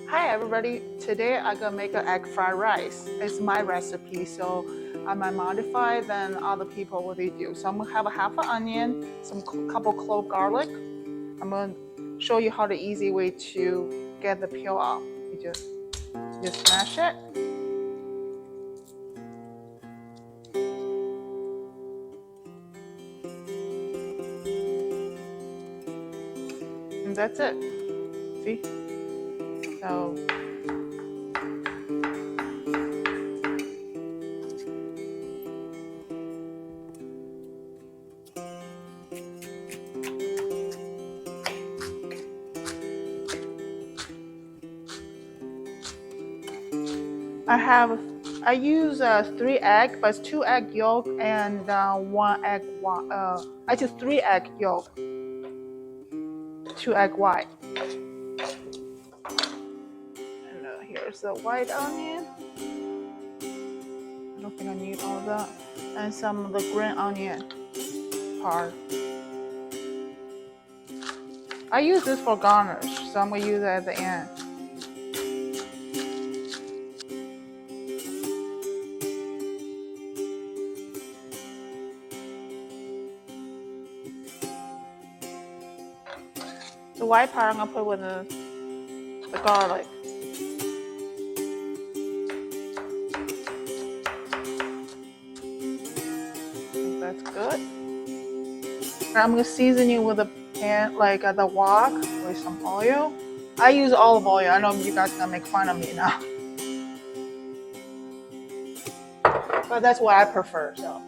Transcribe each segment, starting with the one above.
Hi everybody, today I'm gonna make an egg fried rice. It's my recipe, so I might modify than other people what they do. So I'm gonna have a half an onion, some couple clove garlic. I'm gonna show you how the easy way to get the peel off. You just smash it. And that's it. See? So I use 3 egg, but it's 2 egg yolk and 1 egg white. I just 3 egg yolk, 2 egg white. And here's the white onion. I don't think I need all that. And some of the green onion part. I use this for garnish, so I'm gonna use it at the end. The white part I'm gonna put with the garlic. That's good. And I'm gonna season it with a pan, like the wok, with some oil. I use olive oil. I know you guys are gonna make fun of me now, but that's what I prefer. So.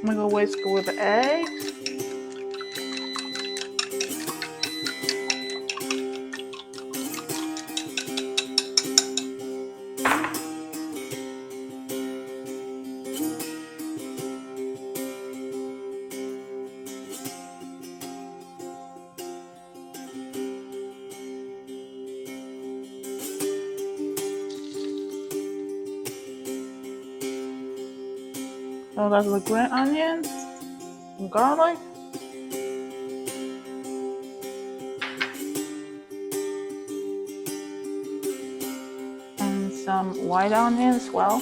I'm gonna go whisk with the eggs. So that's the green onion and garlic. And some white onion as well.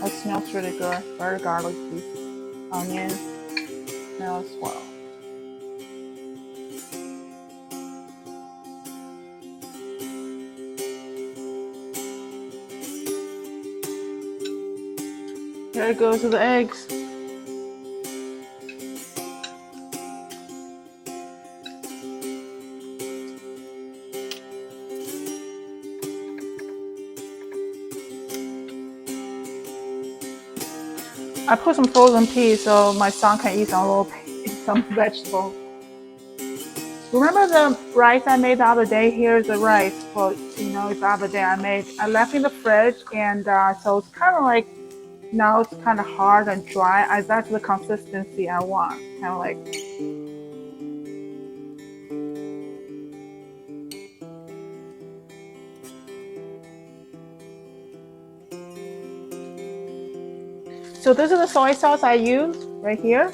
It smells really good, very garlicky. Onion smell as well. Here it goes with the eggs. I put some frozen peas so my son can eat some vegetable. Remember the rice I made the other day? Here's the rice for the other day I made. I left in the fridge, and so it's kind of like now it's kind of hard and dry. That's the consistency I want, kind of like. So this is the soy sauce I use right here.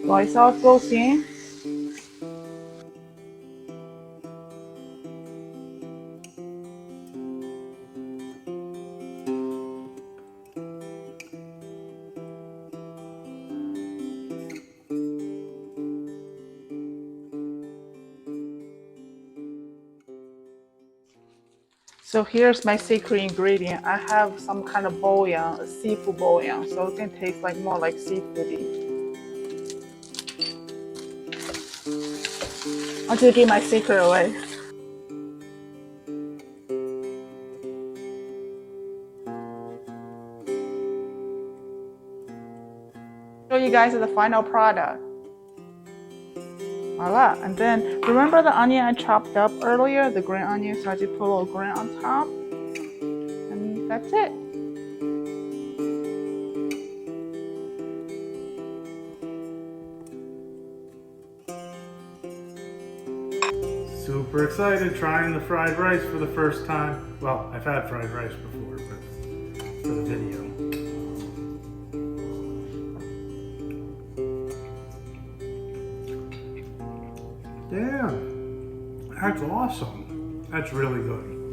Soy sauce goes in. So here's my secret ingredient. I have some kind of bouillon, a seafood bouillon, so it can taste like more like seafoody. I'll just give my secret away. Show you guys the final product. Voila. And then remember the onion I chopped up earlier, the green onion, so I just put a little green on top. And that's it. Super excited trying the fried rice for the first time. Well, I've had fried rice before, but for the video. Damn, that's awesome. That's really good.